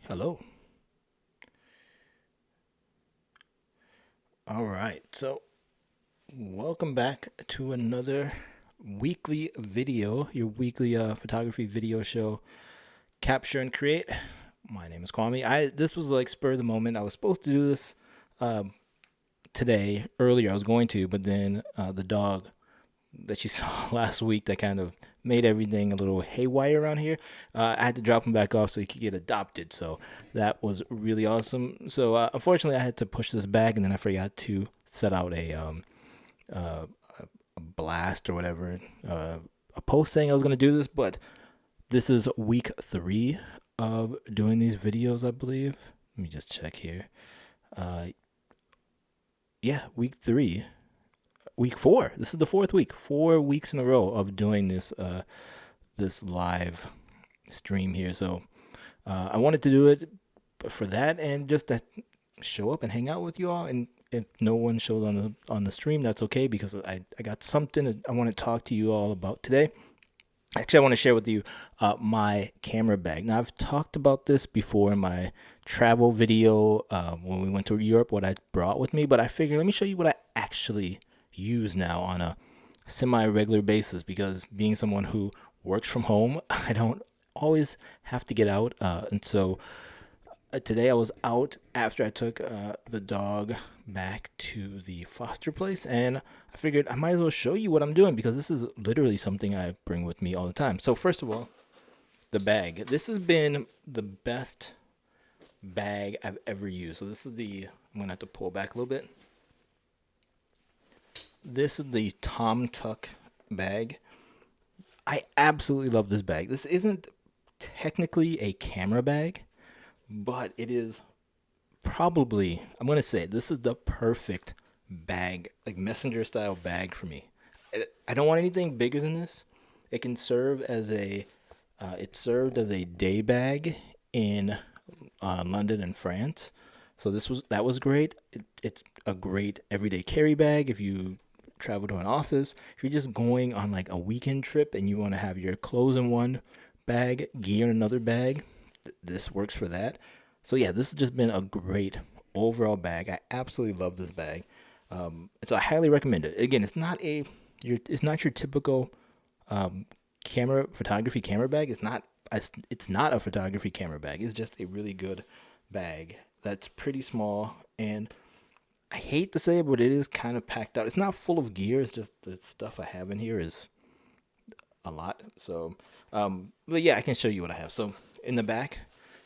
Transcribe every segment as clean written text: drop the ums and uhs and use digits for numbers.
Hello. All right. So, welcome back to another weekly video, your weekly photography video show, Capture and Create. My name is Kwame. This was like spur of the moment. I was supposed to do this um, today earlier. I was going to, but then the dog that you saw last week that kind of made everything a little haywire around here. I had to drop him back off so he could get adopted. So that was really awesome. So unfortunately, I had to push this back, and then I forgot to set out uh, a blast or whatever, a post saying I was going to do this. But this is week 3 of doing these videos, I believe. Let me just check here. Uh, yeah, week 3. Week 4. This is the 4th week. 4 weeks in a row of doing this live stream here. So I wanted to do it for that and just to show up and hang out with you all. And if no one shows on the stream, that's okay, because I got something I want to talk to you all about today. Actually, I want to share with you my camera bag. Now, I've talked about this before in my travel video when we went to Europe, what I brought with me, but I figured let me show you what I actually use now on a semi-regular basis, because being someone who works from home, I don't always have to get out. And so today I was out after I took the dog back to the foster place, and I figured I might as well show you what I'm doing, because this is literally something I bring with me all the time. So first of all, the bag. This has been the best bag I've ever used. So this is I'm gonna have to pull back a little bit. This is the Tom Tuck bag. I absolutely love this bag. This isn't technically a camera bag, but it is probably, I'm going to say, this is the perfect bag, like messenger style bag for me. I don't want anything bigger than this. It can serve as it served as a day bag in London and France. So that was great. It's a great everyday carry bag if you travel to an office. If you're just going on like a weekend trip and you want to have your clothes in one bag, gear in another bag, this works for that. So yeah, this has just been a great overall bag. I absolutely love this bag. So I highly recommend it. Again, it's not your typical photography camera bag. It's not a photography camera bag. It's just a really good bag that's pretty small, and I hate to say it, but it is kind of packed out. It's not full of gear. It's just the stuff I have in here is a lot. So, but yeah, I can show you what I have. So in the back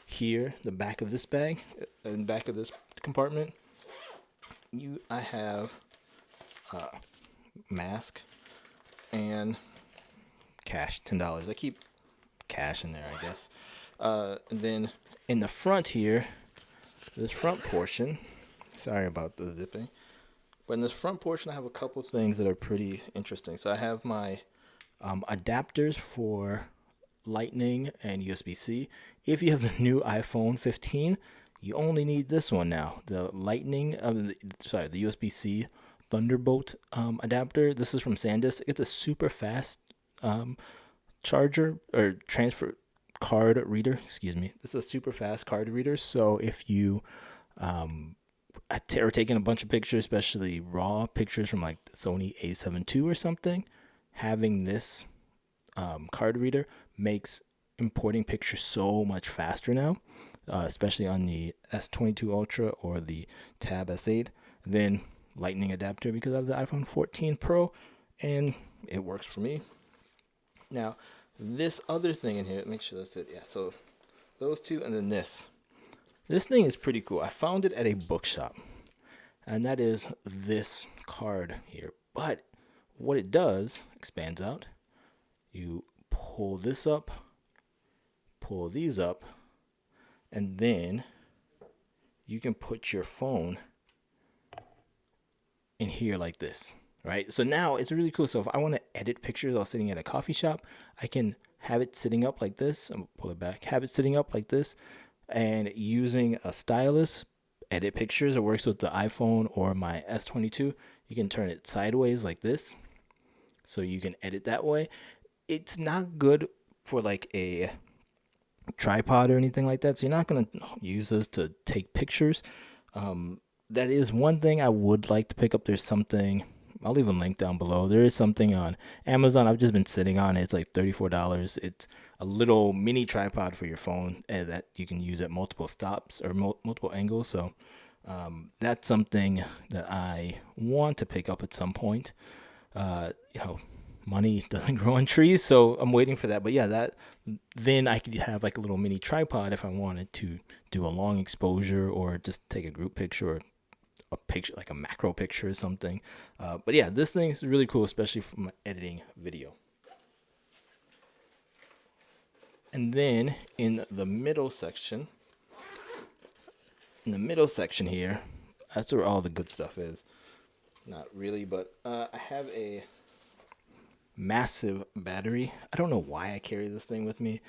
here, the back of this bag, in the back of this compartment, I have a mask and cash, $10. I keep cash in there, I guess. And then in the front here, this front portion, sorry about the zipping, but in this front portion I have a couple things that are pretty interesting. So I have my adapters for Lightning and USB-C. If you have the new iPhone 15, you only need this one now. The the USB-C Thunderbolt adapter. This is from SanDisk. It's a super fast charger or transfer card reader. Excuse me. This is a super fast card reader. So if you are taking a bunch of pictures, especially raw pictures from like the Sony A7 II or something, having this card reader makes importing pictures so much faster now, especially on the S22 Ultra or the Tab S8. Then Lightning adapter because I have the iPhone 14 Pro, and it works for me. Now, this other thing in here, make sure that's it. Yeah, so those two, and then this. This thing is pretty cool. I found it at a bookshop, and that is this card here. But what it does, expands out. You pull this up, pull these up, and then you can put your phone in here like this, right? So now it's really cool. So if I want to edit pictures while sitting at a coffee shop, I can have it sitting up like this. I'm gonna pull it back, have it sitting up like this, and using a stylus, edit pictures. It works with the iPhone or my S22. You can turn it sideways like this, so you can edit that way. It's not good for like a tripod or anything like that, so you're not going to use this to take pictures. That is one thing I would like to pick up. There's something, I'll leave a link down below. There is something on Amazon. I've just been sitting on it. It's like $34. It's a little mini tripod for your phone that you can use at multiple stops or multiple angles. So that's something that I want to pick up at some point. You know, money doesn't grow on trees, so I'm waiting for that. But yeah, that then I could have like a little mini tripod if I wanted to do a long exposure or just take a group picture or a picture, like a macro picture or something. But yeah, this thing is really cool, especially for editing video. And then in the middle section here, that's where all the good stuff is. Not really, but I have a massive battery. I don't know why I carry this thing with me.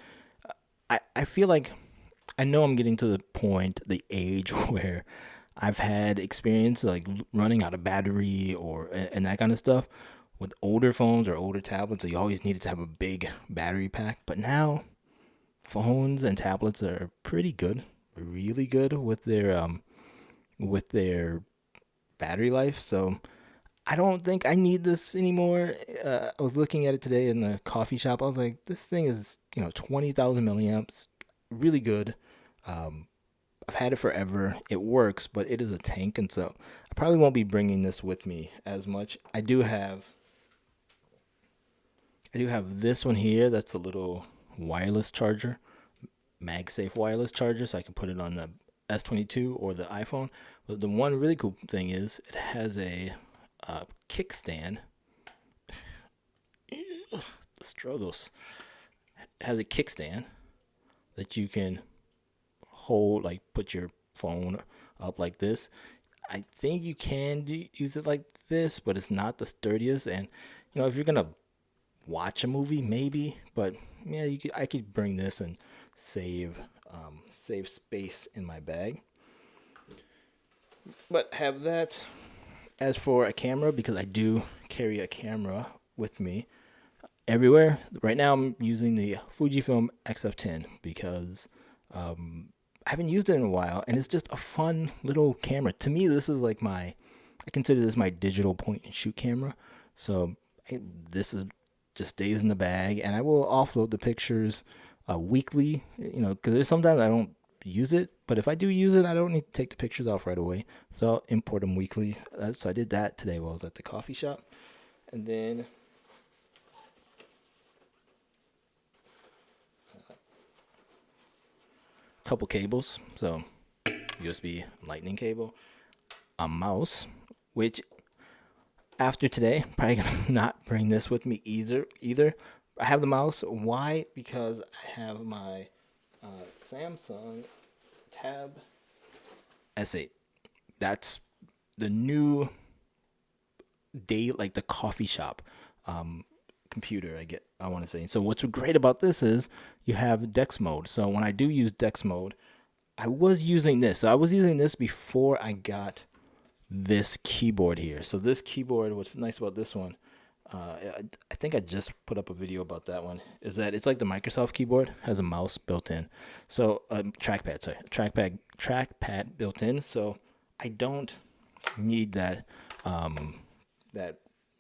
I feel like I know I'm getting to the point, the age where I've had experience like running out of battery or and that kind of stuff with older phones or older tablets. So you always needed to have a big battery pack. But now phones and tablets are pretty good, really good with their battery life. So I don't think I need this anymore. I was looking at it today in the coffee shop. I was like, this thing is 20,000 milliamps, really good. I've had it forever. It works, but it is a tank, and so I probably won't be bringing this with me as much. I do have this one here. That's a little wireless charger, MagSafe wireless charger, so I can put it on the S22 or the iPhone. But the one really cool thing is it has a kickstand. The struggles. It has a kickstand that you can hold, like put your phone up like this. I think you can use it like this, but it's not the sturdiest. And if you're gonna watch a movie, maybe, but yeah, I could bring this and save space in my bag. But have that. As for a camera, because I do carry a camera with me everywhere. Right now I'm using the Fujifilm X-F10 because I haven't used it in a while, and it's just a fun little camera. To me, this is like I consider this my digital point and shoot camera. So this just stays in the bag, and I will offload the pictures weekly, because there's sometimes I don't use it, but if I do use it, I don't need to take the pictures off right away, so I'll import them weekly. So I did that today while I was at the coffee shop. And then a couple cables, so USB lightning cable, a mouse, which after today probably gonna not bring this with me either. I have the mouse. Why? Because I have my Samsung Tab S8. That's the new like the coffee shop computer I want to say. So what's great about this is you have Dex mode. So when I do use Dex mode, I was using this. So I was using this before I got this keyboard here. So this keyboard, what's nice about this one, I think I just put up a video about that one, is that it's like the Microsoft keyboard, has a mouse built in. So trackpad built in. So I don't need that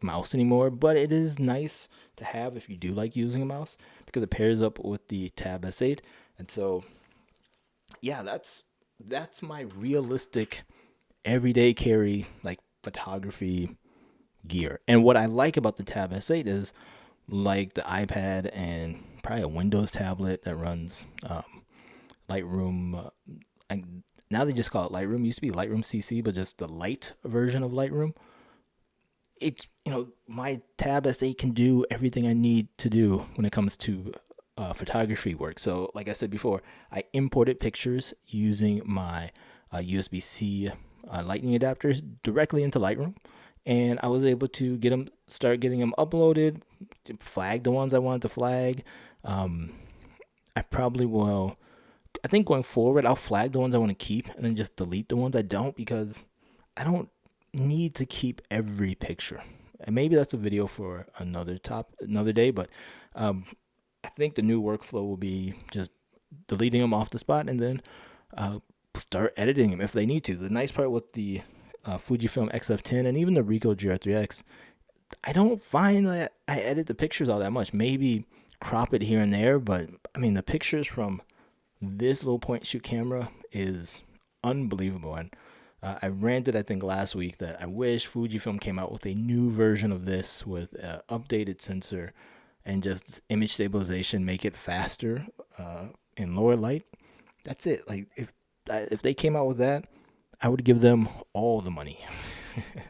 mouse anymore, but it is nice to have if you do like using a mouse, because it pairs up with the Tab S8. And so yeah, that's my realistic everyday carry, like photography gear. And what I like about the Tab S8 is, like the iPad and probably a Windows tablet that runs Lightroom. Now they just call it Lightroom. It used to be Lightroom CC, but just the light version of Lightroom. It's my Tab S8 can do everything I need to do when it comes to photography work. So like I said before, I imported pictures using my USB-C lightning adapters directly into Lightroom, and I was able to start getting them uploaded, flag the ones I wanted to flag. I probably will, I think going forward, I'll flag the ones I want to keep and then just delete the ones I don't, because I don't need to keep every picture. And maybe that's a video for another day, but I think the new workflow will be just deleting them off the spot and then start editing them if they need to. The nice part with the Fujifilm X-F10 and even the Ricoh GR3X, I don't find that I edit the pictures all that much. Maybe crop it here and there, but I mean, the pictures from this little point shoot camera is unbelievable. And I ranted, I think, last week that I wish Fujifilm came out with a new version of this with an updated sensor and just image stabilization, make it faster in lower light. That's it. Like, if they came out with that, I would give them all the money.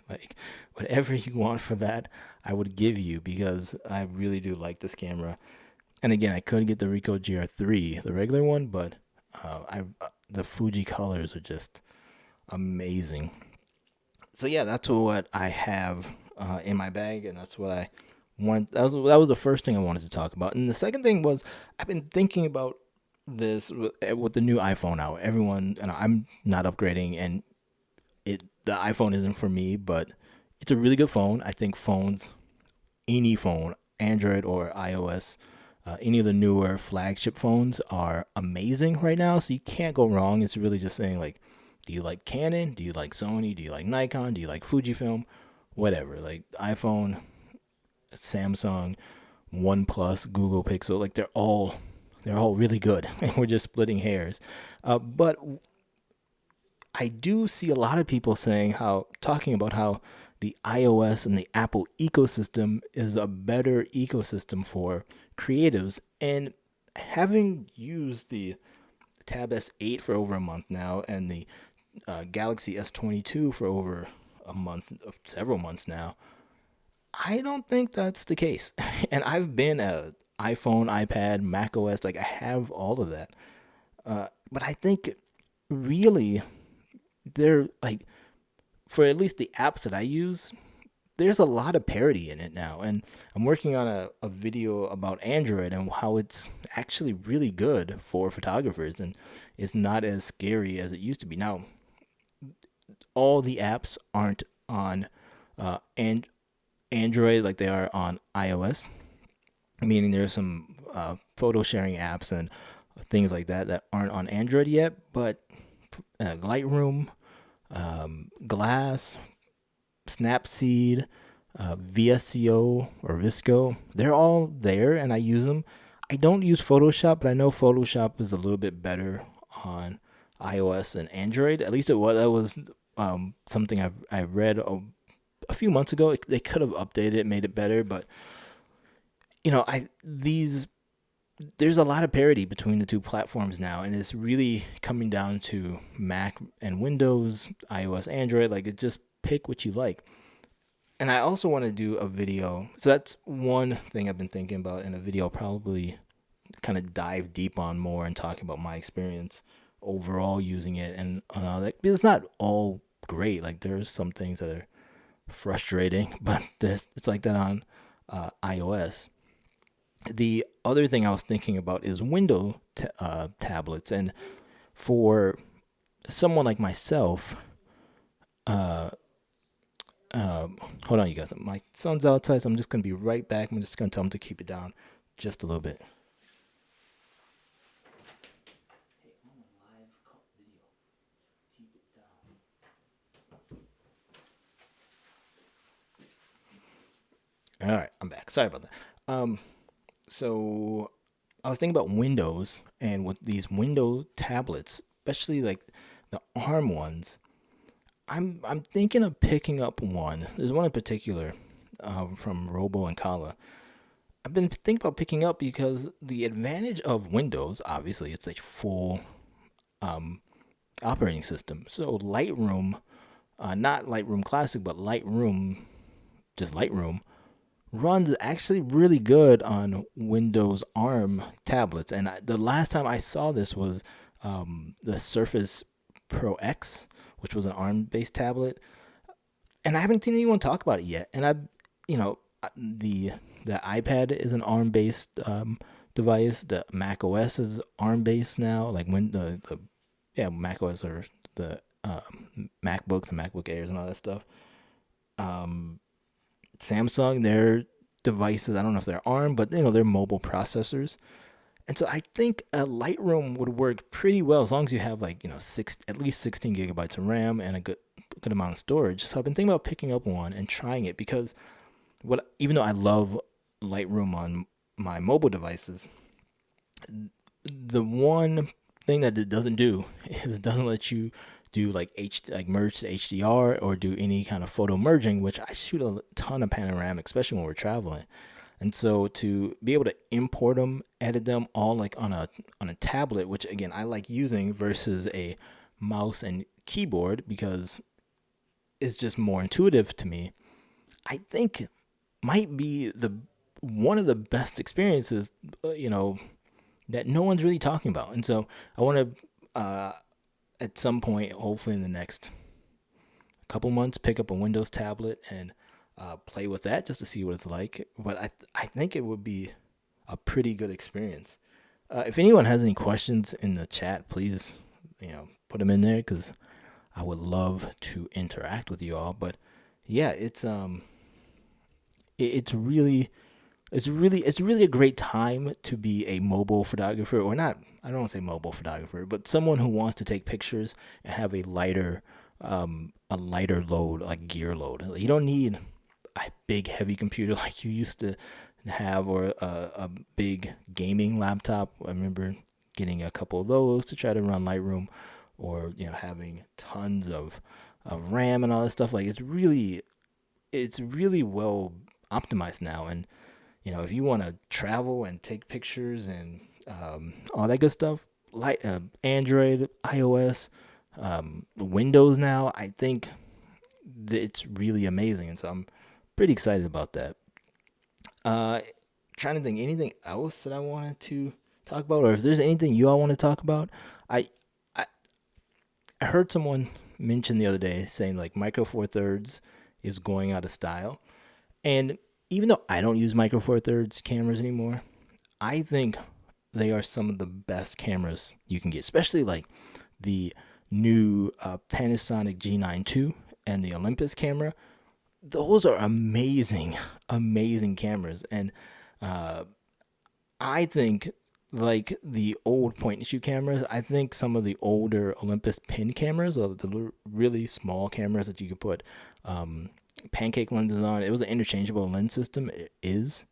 Like, whatever you want for that, I would give you, because I really do like this camera. And again, I could get the Ricoh GR3, the regular one, but the Fuji colors are just amazing. So yeah, that's what I have in my bag, and that's what I want. That was the first thing I wanted to talk about. And the second thing was, I've been thinking about this with the new iPhone out. Everyone, and I'm not upgrading, and the iPhone isn't for me, but it's a really good phone. I think phones, any phone, Android or iOS, any of the newer flagship phones are amazing right now. So you can't go wrong. It's really just saying, like, do you like Canon? Do you like Sony? Do you like Nikon? Do you like Fujifilm? Whatever. Like, iPhone, Samsung, OnePlus, Google Pixel, like, they're all really good. And we're just splitting hairs. But I do see a lot of people talking about how the iOS and the Apple ecosystem is a better ecosystem for creatives. And having used the Tab S8 for over a month now, and the Galaxy S22 for over several months now, I don't think that's the case. And I've been a iPhone, iPad, Mac OS, like, I have all of that. But I think really, they're like, for at least the apps that I use, there's a lot of parity in it now. And I'm working on a video about Android and how it's actually really good for photographers, and it's not as scary as it used to be. Now, all the apps aren't on Android like they are on iOS, meaning there's some photo sharing apps and things like that aren't on Android yet, but Lightroom, Glass, Snapseed, VSCO or Visco, they're all there, and I use them. I don't use Photoshop, but I know Photoshop is a little bit better on iOS and Android. At least that was something I read a few months ago. They could have updated it, made it better, but there's a lot of parity between the two platforms now, and it's really coming down to Mac and Windows, iOS, Android. Like, it just pick what you like. And I also want to do a video. So that's one thing I've been thinking about in a video. I'll probably kind of dive deep on more and talk about my experience overall using it and all that. Because it's not all great. Like, there's some things that are frustrating, but it's like that on iOS. The other thing I was thinking about is window tablets. And for someone like myself, hold on, you guys. My son's outside, so I'm just going to be right back. I'm just going to tell him to keep it down just a little bit. All right, I'm back. Sorry about that. So I was thinking about Windows, and with these window tablets, especially like the ARM ones, I'm thinking of picking up one. There's one in particular from Robo and Kala. I've been thinking about picking up because the advantage of Windows, obviously, it's a full operating system. So Lightroom, not Lightroom Classic, but Lightroom, just Lightroom, runs actually really good on Windows ARM tablets. And the last time I saw this was the Surface Pro X, which was an ARM-based tablet. And I haven't seen anyone talk about it yet. And the iPad is an ARM-based device. The Mac OS is ARM-based now. Like when the Mac OS or the MacBooks and MacBook Airs and all that stuff. Samsung, their devices, I don't know if they're ARM, but they're mobile processors. And so I think a Lightroom would work pretty well as long as you have like, at least 16 gigabytes of RAM and a good amount of storage. So I've been thinking about picking up one and trying it because even though I love Lightroom on my mobile devices, the one thing that it doesn't do is it doesn't let you do like merge to HDR or do any kind of photo merging, which I shoot a ton of panoramic, especially when we're traveling. And so to be able to import them, edit them all like on a tablet, which again I like using versus a mouse and keyboard because it's just more intuitive to me, I think might be the one of the best experiences, that no one's really talking about. And so I want to, at some point, hopefully in the next couple months, pick up a Windows tablet and play with that just to see what it's like. But I think it would be a pretty good experience. If anyone has any questions in the chat, please, put them in there because I would love to interact with you all. But yeah, it's really a great time to be a mobile photographer, or not. I don't want to say mobile photographer, but someone who wants to take pictures and have a lighter load, like gear load. You don't need a big heavy computer like you used to have, or a big gaming laptop. I remember getting a couple of those to try to run Lightroom, or having tons of RAM and all this stuff. Like it's really well optimized now. And if you want to travel and take pictures and all that good stuff, like Android, iOS, Windows now, I think it's really amazing. And so I'm pretty excited about that. Trying to think anything else that I wanted to talk about, or if there's anything you all want to talk about. I heard someone mention the other day saying like Micro Four Thirds is going out of style, and even though I don't use Micro Four Thirds cameras anymore, I think they are some of the best cameras you can get, especially like the new Panasonic G9 II and the Olympus camera. Those are amazing, amazing cameras. And I think like the old point and shoot cameras, I think some of the older Olympus pin cameras, the really small cameras that you could put pancake lenses on, it was an interchangeable lens system. It is.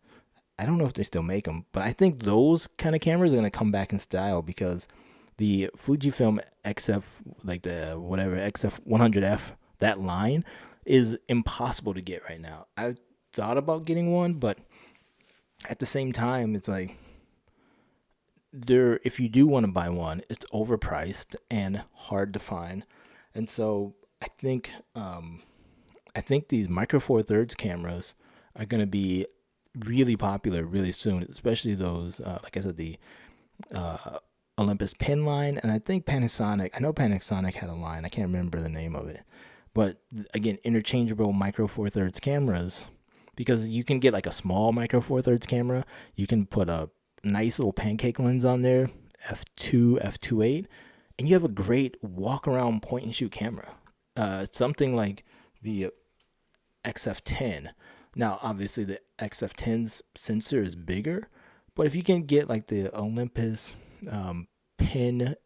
I don't know if they still make them, but I think those kind of cameras are going to come back in style because the Fujifilm XF, like the whatever XF 100F, that line is impossible to get right now. I thought about getting one, but at the same time, it's like if you do want to buy one, it's overpriced and hard to find. And so I think these Micro Four Thirds cameras are going to be really popular really soon, especially those, like I said, the Olympus pin line. And I think Panasonic, I know Panasonic had a line, I can't remember the name of it, but again, interchangeable Micro Four Thirds cameras, because you can get like a small Micro Four Thirds camera, you can put a nice little pancake lens on there, f2, f2.8, and you have a great walk around point and shoot camera. Something like the XF10. Now, obviously, the XF10's sensor is bigger, but if you can get like the Olympus pin,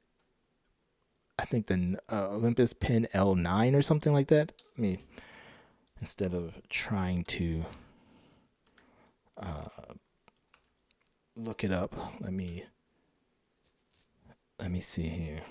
I think the Olympus pin L9 or something like that. I mean, instead of trying to look it up, let me see here.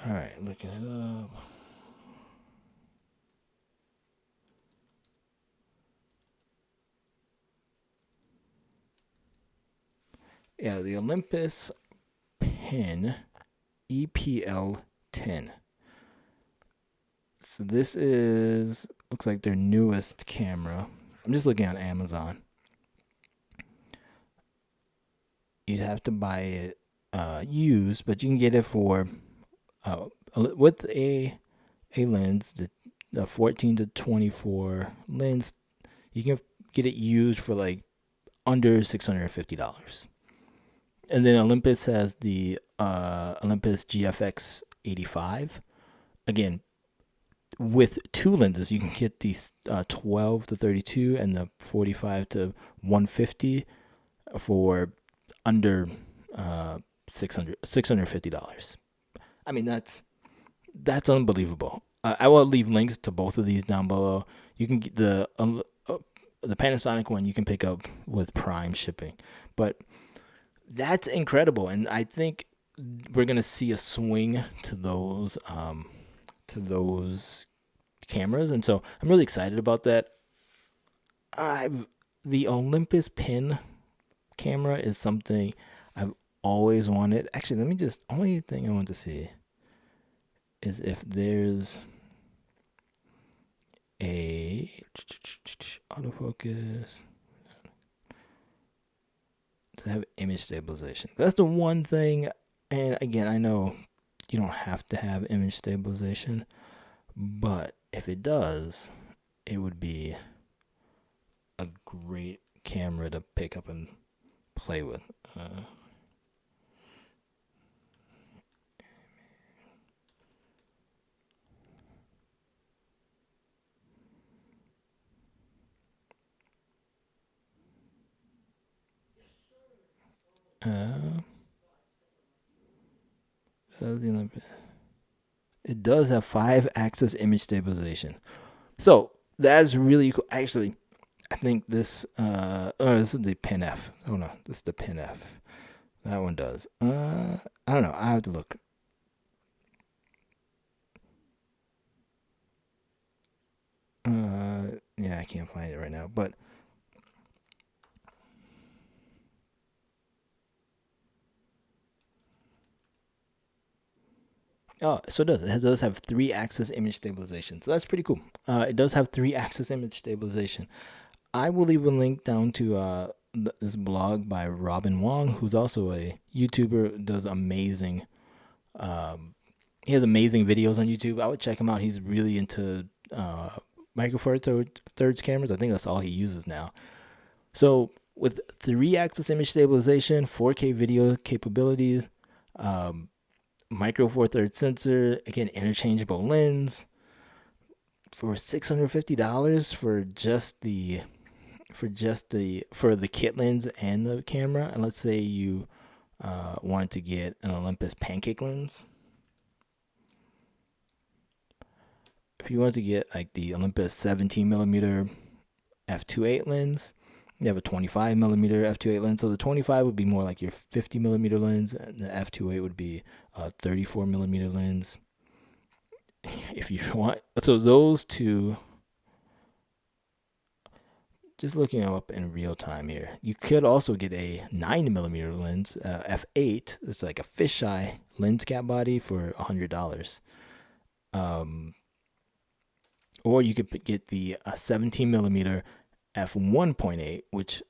All right, looking it up. Yeah, the Olympus Pen EPL10. So this looks like their newest camera. I'm just looking on Amazon. You'd have to buy it used, but you can get it for with a lens, the 14 to 24 lens. You can get it used for like under $650. And then Olympus has the Olympus GFX 85. Again, with two lenses, you can get these 12 to 32 and the 45 to 150 for under $650. I mean, that's unbelievable. I will leave links to both of these down below. You can get the Panasonic one you can pick up with Prime shipping, but that's incredible, and I think we're gonna see a swing to those cameras, and so I'm really excited about that. The Olympus Pen camera is something I've always wanted. Actually, only thing I want to see is if there's a autofocus to have image stabilization. That's the one thing, and again, I know you don't have to have image stabilization, but if it does, it would be a great camera to pick up and play with. It does have 5-axis image stabilization. So that's really cool. Actually, I think this this is the Pen F. Oh no, this is the Pen F. That one does. I don't know. I have to look. Yeah, I can't find it right now, but oh, so it does have 3-axis image stabilization. So that's pretty cool. It does have 3-axis image stabilization. I will leave a link down to this blog by Robin Wong, who's also a YouTuber. Does amazing. He has amazing videos on YouTube. I would check him out. He's really into Micro Four Thirds cameras. I think that's all he uses now. So with 3-axis image stabilization, 4K video capabilities, Micro Four Thirds sensor, again interchangeable lens, for $650 for the kit lens and the camera. And let's say you wanted to get an Olympus pancake lens. If you want to get like the Olympus 17mm f2.8 lens, you have a 25mm f2.8 lens. So the 25 would be more like your 50mm lens, and the f2.8 would be a 34mm lens. If you want, so those two, just looking up in real time here, you could also get a 9mm lens, f8. It's like a fisheye lens cap body for $100. Or you could get the 17mm f1.8, which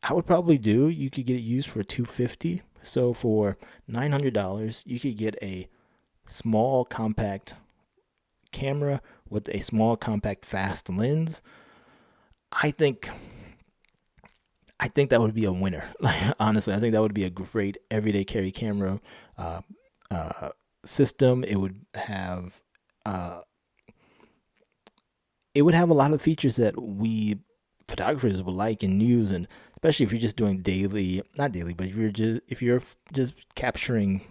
I would probably do. You could get it used for $250. So for $900, you could get a small compact camera with a small compact fast lens. I think that would be a winner. Honestly, I think that would be a great everyday carry camera system. It would have a lot of features that we photographers would like and use, and especially if you're just doing not daily, but if you're just capturing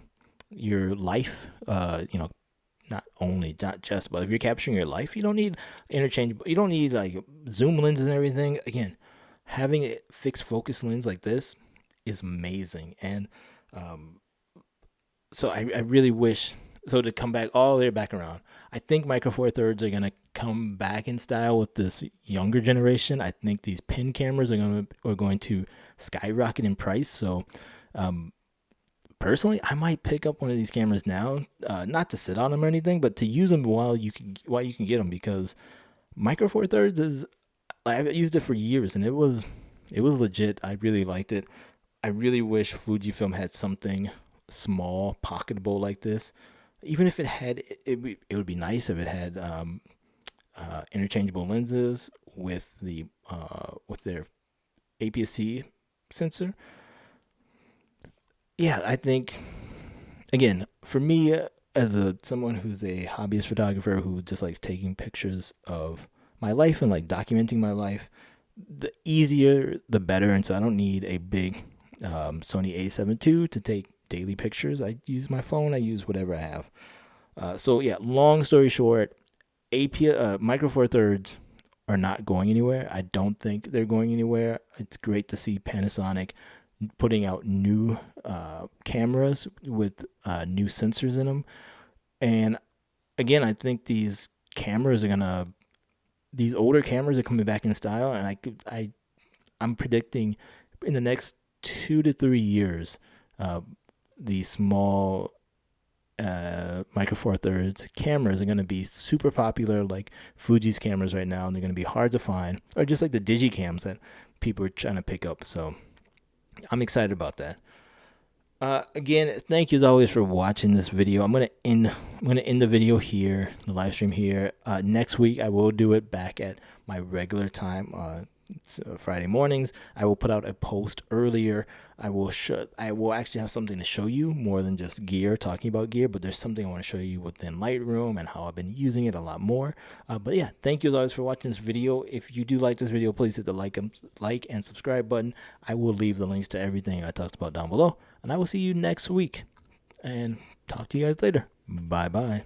your life, not just, but if you're capturing your life, you don't need interchangeable. You don't need like zoom lenses and everything. Again, having a fixed focus lens like this is amazing, and so I really wish. So to come back all the way back around, I think Micro Four Thirds are gonna come back in style with this younger generation. I think these Pen cameras are going to skyrocket in price. So, personally, I might pick up one of these cameras now, not to sit on them or anything, but to use them while you can get them, because Micro Four Thirds is. I've used it for years, and it was legit. I really liked it. I really wish Fujifilm had something small, pocketable like this. Even if it had, it would be nice if it had interchangeable lenses with their APS-C sensor. Yeah, I think, again, for me, as someone who's a hobbyist photographer who just likes taking pictures of my life and like documenting my life, the easier the better. And so I don't need a big Sony A7 II to take daily pictures. I use my phone. I use whatever I have. So yeah, long story short, Micro Four Thirds are not going anywhere. I don't think they're going anywhere. It's great to see Panasonic putting out new cameras with new sensors in them. And again, I think these older cameras are coming back in style, and I'm predicting in the next 2 to 3 years, the small Micro Four Thirds cameras are going to be super popular, like Fuji's cameras right now, and they're going to be hard to find, or just like the digicams that people are trying to pick up. So I'm excited about that. Again, thank you as always for watching this video. I'm gonna end the video here, the live stream here. Next week I will do it back at my regular time. Friday mornings. I will put out a post earlier. I will actually have something to show you more than just gear, talking about gear, but there's something I want to show you within Lightroom and how I've been using it a lot more. But yeah, thank you as always for watching this video. If you do like this video, please hit the like and subscribe button. I will leave the links to everything I talked about down below, and I will see you next week and talk to you guys later. Bye bye.